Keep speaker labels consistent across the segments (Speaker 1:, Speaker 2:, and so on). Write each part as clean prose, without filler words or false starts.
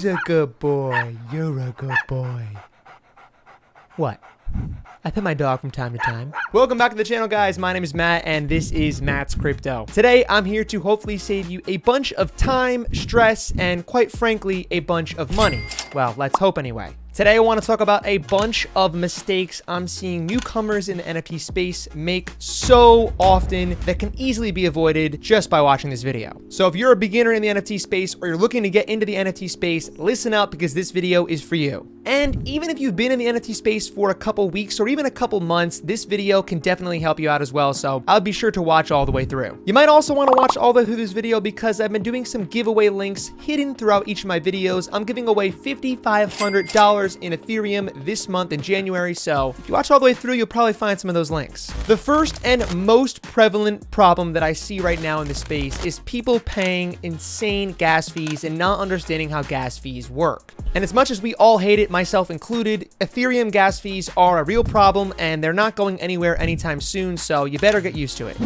Speaker 1: He's a good boy. You're a good boy. What? I pet my dog from time to time. Welcome back to the channel, guys. My name is Matt, and this is Matt's Crypto. Today, I'm here to hopefully save you a bunch of time, stress, and quite frankly, a bunch of money. Well, let's hope anyway. Today, I want to talk about a bunch of mistakes I'm seeing newcomers in the NFT space make so often that can easily be avoided just by watching this video. So if you're a beginner in the NFT space or you're looking to get into the NFT space, listen up because this video is for you. And even if you've been in the NFT space for a couple weeks or even a couple months, this video can definitely help you out as well. So I'll be sure to watch all the way through. You might also want to watch all the way through this video because I've been doing some giveaway links hidden throughout each of my videos. I'm giving away $5,500 in Ethereum this month in January. So if you watch all the way through, you'll probably find some of those links. The first and most prevalent problem that I see right now in this space is people paying insane gas fees and not understanding how gas fees work. And as much as we all hate it, myself included, Ethereum gas fees are a real problem and they're not going anywhere anytime soon, so you better get used to it.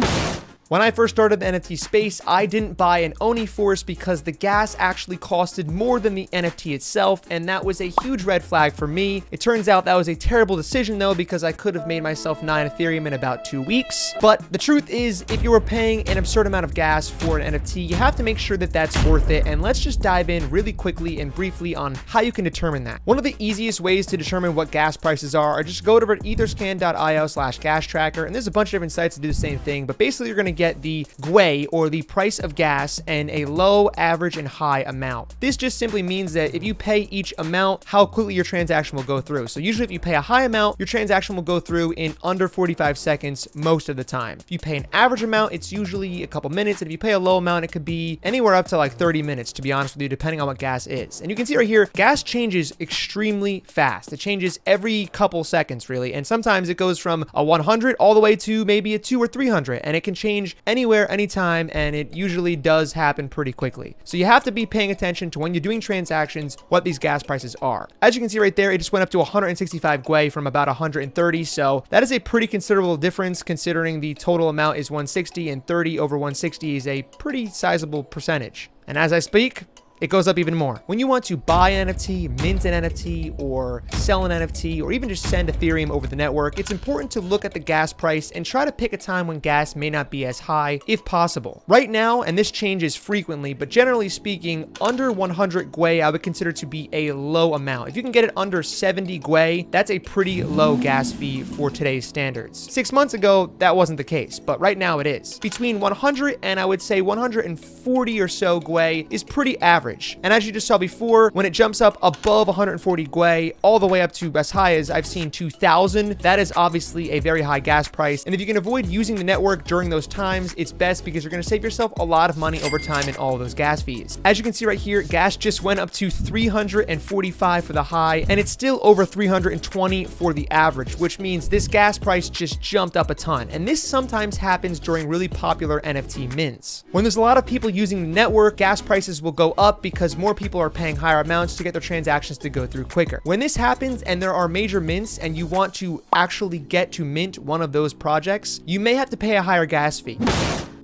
Speaker 1: When I first started the NFT space, I didn't buy an Oni Force because the gas actually costed more than the NFT itself, and that was a huge red flag for me. It turns out that was a terrible decision though, because I could have made myself 9 Ethereum in about 2 weeks. But the truth is, if you were paying an absurd amount of gas for an NFT, you have to make sure that that's worth it. And let's just dive in really quickly and briefly on how you can determine that. One of the easiest ways to determine what gas prices are just go to etherscan.io/gas tracker, and there's a bunch of different sites that do the same thing, but basically you're going to get the GWE, or the price of gas, and a low, average, and high amount. This just simply means that if you pay each amount, how quickly your transaction will go through. So usually if you pay a high amount, your transaction will go through in under 45 seconds most of the time. If you pay an average amount, it's usually a couple minutes, and if you pay a low amount, it could be anywhere up to like 30 minutes, to be honest with you, depending on what gas is. And you can see right here, gas changes extremely fast. It changes every couple seconds, really, and sometimes it goes from a 100 all the way to maybe a 200 or 300, and it can change anywhere, anytime, and it usually does happen pretty quickly. So you have to be paying attention to when you're doing transactions, what these gas prices are. As you can see right there, it just went up to 165 GWE from about 130. So that is a pretty considerable difference considering the total amount is 160, and 30 over 160 is a pretty sizable percentage. And as I speak, it goes up even more. When you want to buy an NFT, mint an NFT, or sell an NFT, or even just send Ethereum over the network, it's important to look at the gas price and try to pick a time when gas may not be as high if possible. Right now, and this changes frequently, but generally speaking, under 100 GWE I would consider to be a low amount. If you can get it under 70 GWE, that's a pretty low gas fee for today's standards. 6 months ago, that wasn't the case, but right now it is. Between 100 and I would say 140 or so GWE is pretty average. And as you just saw before, when it jumps up above 140 GWE, all the way up to as high as I've seen 2,000, that is obviously a very high gas price. And if you can avoid using the network during those times, it's best because you're going to save yourself a lot of money over time in all of those gas fees. As you can see right here, gas just went up to 345 for the high, and it's still over 320 for the average, which means this gas price just jumped up a ton. And this sometimes happens during really popular NFT mints. When there's a lot of people using the network, gas prices will go up because more people are paying higher amounts to get their transactions to go through quicker. When this happens and there are major mints and you want to actually get to mint one of those projects, you may have to pay a higher gas fee.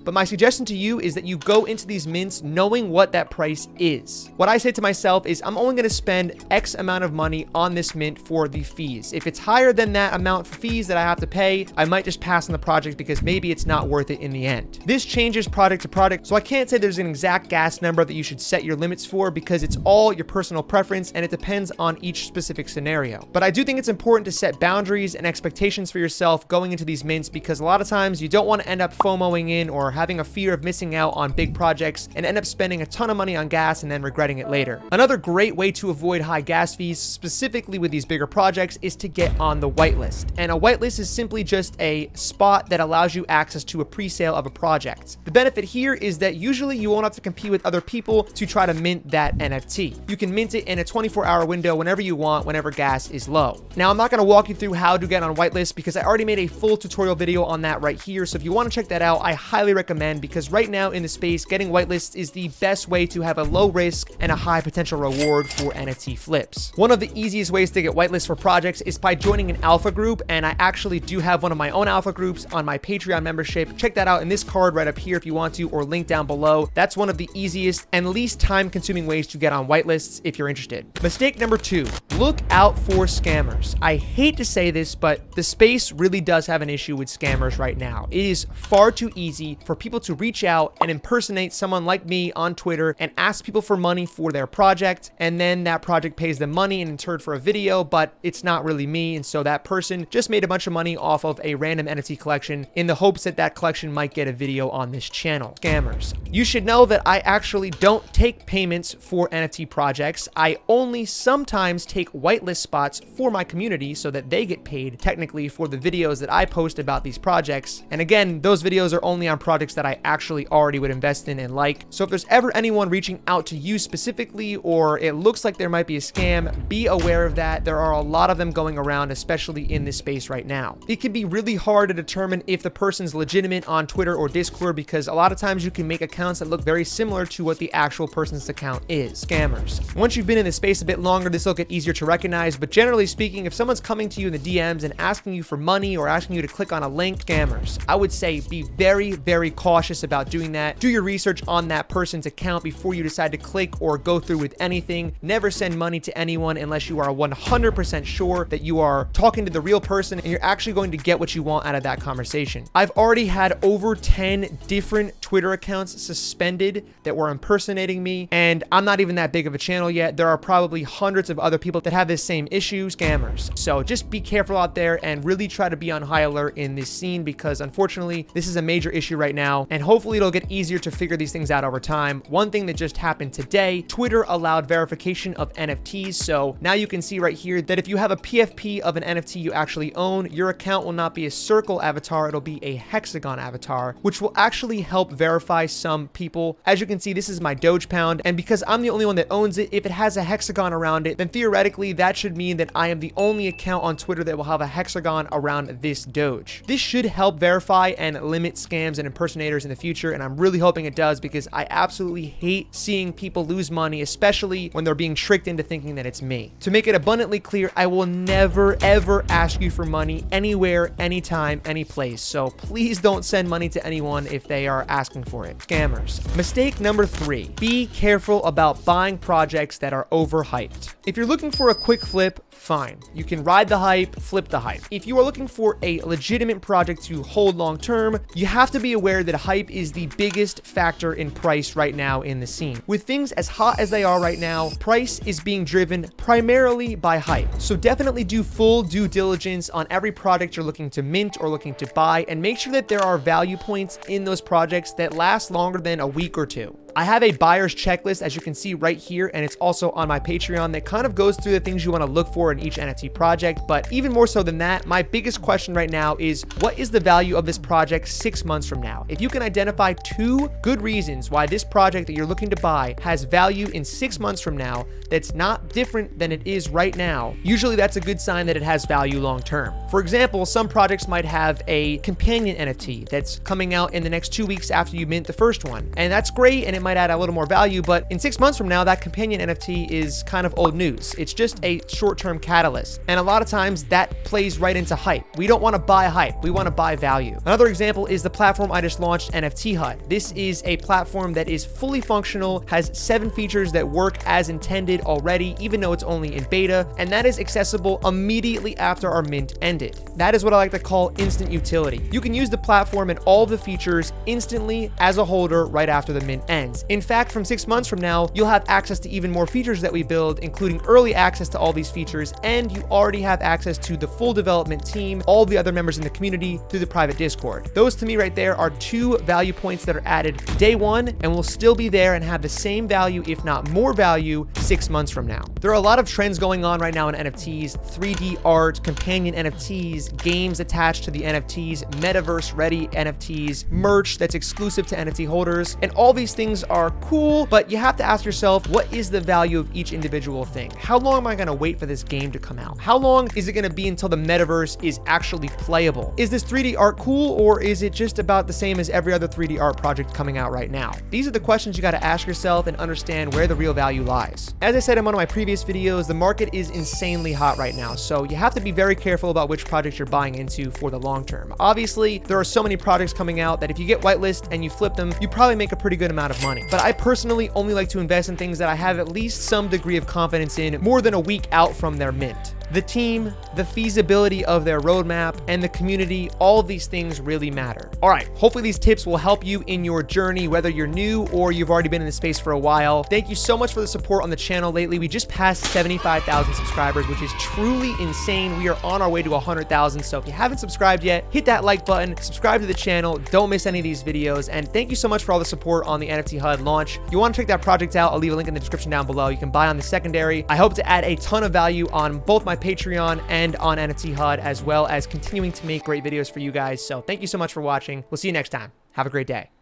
Speaker 1: But my suggestion to you is that you go into these mints knowing what that price is. What I say to myself is I'm only going to spend X amount of money on this mint for the fees. If it's higher than that amount for fees that I have to pay, I might just pass on the project because maybe it's not worth it in the end. This changes product to product, so I can't say there's an exact gas number that you should set your limits for because it's all your personal preference and it depends on each specific scenario. But I do think it's important to set boundaries and expectations for yourself going into these mints because a lot of times you don't want to end up FOMOing in or having a fear of missing out on big projects and end up spending a ton of money on gas and then regretting it later. Another great way to avoid high gas fees, specifically with these bigger projects, is to get on the whitelist. And a whitelist is simply just a spot that allows you access to a pre-sale of a project. The benefit here is that usually you won't have to compete with other people to try to mint that NFT. You can mint it in a 24-hour window whenever you want, whenever gas is low. Now, I'm not going to walk you through how to get on whitelist because I already made a full tutorial video on that right here. So if you want to check that out, I highly recommend recommend because right now in the space, getting whitelists is the best way to have a low risk and a high potential reward for NFT flips. One of the easiest ways to get whitelists for projects is by joining an alpha group, and I actually do have one of my own alpha groups on my Patreon membership. Check that out in this card right up here if you want to, or link down below. That's one of the easiest and least time-consuming ways to get on whitelists if you're interested. Mistake number 2, look out for scammers. I hate to say this, but the space really does have an issue with scammers right now. It is far too easy for people to reach out and impersonate someone like me on Twitter and ask people for money for their project, and then that project pays them money and it's heard for a video, but it's not really me, and so that person just made a bunch of money off of a random NFT collection in the hopes that that collection might get a video on this channel. Scammers. You should know that I actually don't take payments for NFT projects. I only sometimes take whitelist spots for my community so that they get paid technically for the videos that I post about these projects. And again, those videos are only on projects that I actually already would invest in and like. So if there's ever anyone reaching out to you specifically, or it looks like there might be a scam, be aware of that. There are a lot of them going around, especially in this space right now. It can be really hard to determine if the person's legitimate on Twitter or Discord because a lot of times you can make accounts that look very similar to what the actual person's account is. Scammers. Once you've been in the space a bit longer, this will get easier to recognize, but generally speaking, if someone's coming to you in the DMs and asking you for money or asking you to click on a link, scammers. I would say be very, very cautious about doing that. Do your research on that person's account before you decide to click or go through with anything. Never send money to anyone unless you are 100% sure that you are talking to the real person and you're actually going to get what you want out of that conversation. I've already had over 10 different Twitter accounts suspended that were impersonating me, and I'm not even that big of a channel yet. There are probably hundreds of other people that have this same issue. Scammers. So just be careful out there and really try to be on high alert in this scene because unfortunately this is a major issue right now, and hopefully it'll get easier to figure these things out over time. One thing that just happened today, Twitter allowed verification of NFTs. So now you can see right here that if you have a PFP of an NFT you actually own, your account will not be a circle avatar, it'll be a hexagon avatar, which will actually help verify some people. As you can see, this is my Doge Pound, and because I'm the only one that owns it, if it has a hexagon around it, then theoretically that should mean that I am the only account on Twitter that will have a hexagon around this Doge. This should help verify and limit scams and impersonators in the future, and I'm really hoping it does because I absolutely hate seeing people lose money, especially when they're being tricked into thinking that it's me. To make it abundantly clear, I will never ever ask you for money anywhere, anytime, any place. So please don't send money to anyone if they are asking for it. Scammers. Mistake number 3, be careful about buying projects that are overhyped. If you're looking for a quick flip, fine. You can ride the hype, flip the hype. If you are looking for a legitimate project to hold long term, you have to be aware that hype is the biggest factor in price right now in the scene. With things as hot as they are right now, price is being driven primarily by hype. So definitely do full due diligence on every product you're looking to mint or looking to buy, and make sure that there are value points in those projects that last longer than a week or two. I have a buyer's checklist, as you can see right here, and it's also on my Patreon that kind of goes through the things you want to look for in each NFT project. But even more so than that, my biggest question right now is what is the value of this project 6 months from now? If you can identify 2 good reasons why this project that you're looking to buy has value in 6 months from now that's not different than it is right now, usually that's a good sign that it has value long term. For example, some projects might have a companion NFT that's coming out in the next 2 weeks after you mint the first one, and that's great, and it might add a little more value, but in 6 months from now, that companion NFT is kind of old news. It's just a short-term catalyst, and a lot of times that plays right into hype. We don't want to buy hype, we want to buy value. Another example is the platform I just launched, NFT HUD. This is a platform that is fully functional, has 7 features that work as intended already, even though it's only in beta, and that is accessible immediately after our mint ended. That is what I like to call instant utility. You can use the platform and all the features instantly as a holder right after the mint ends. In fact, from 6 months from now, you'll have access to even more features that we build, including early access to all these features, and you already have access to the full development team, all the other members in the community through the private Discord. Those to me right there are 2 value points that are added day 1 and will still be there and have the same value, if not more value, 6 months from now. There are a lot of trends going on right now in NFTs, 3D art, companion NFTs, games attached to the NFTs, metaverse ready NFTs, merch that's exclusive to NFT holders, and all these things things are cool, but you have to ask yourself, what is the value of each individual thing? How long am I going to wait for this game to come out? How long is it going to be until the metaverse is actually playable? Is this 3D art cool, or is it just about the same as every other 3D art project coming out right now? These are the questions you got to ask yourself and understand where the real value lies. As I said in one of my previous videos, the market is insanely hot right now, so you have to be very careful about which projects you're buying into for the long term. Obviously, there are so many projects coming out that if you get whitelist and you flip them, you probably make a pretty good amount of money. But I personally only like to invest in things that I have at least some degree of confidence in more than a week out from their mint. The team, the feasibility of their roadmap, and the community, all of these things really matter. All right, hopefully these tips will help you in your journey, whether you're new or you've already been in the space for a while. Thank you so much for the support on the channel lately. We just passed 75,000 subscribers, which is truly insane. We are on our way to 100,000. So if you haven't subscribed yet, hit that like button, subscribe to the channel, don't miss any of these videos. And thank you so much for all the support on the NFT HUD launch. If you want to check that project out, I'll leave a link in the description down below. You can buy on the secondary. I hope to add a ton of value on both my Patreon and on NFT HUD, as well as continuing to make great videos for you guys. So thank you so much for watching. We'll see you next time. Have a great day.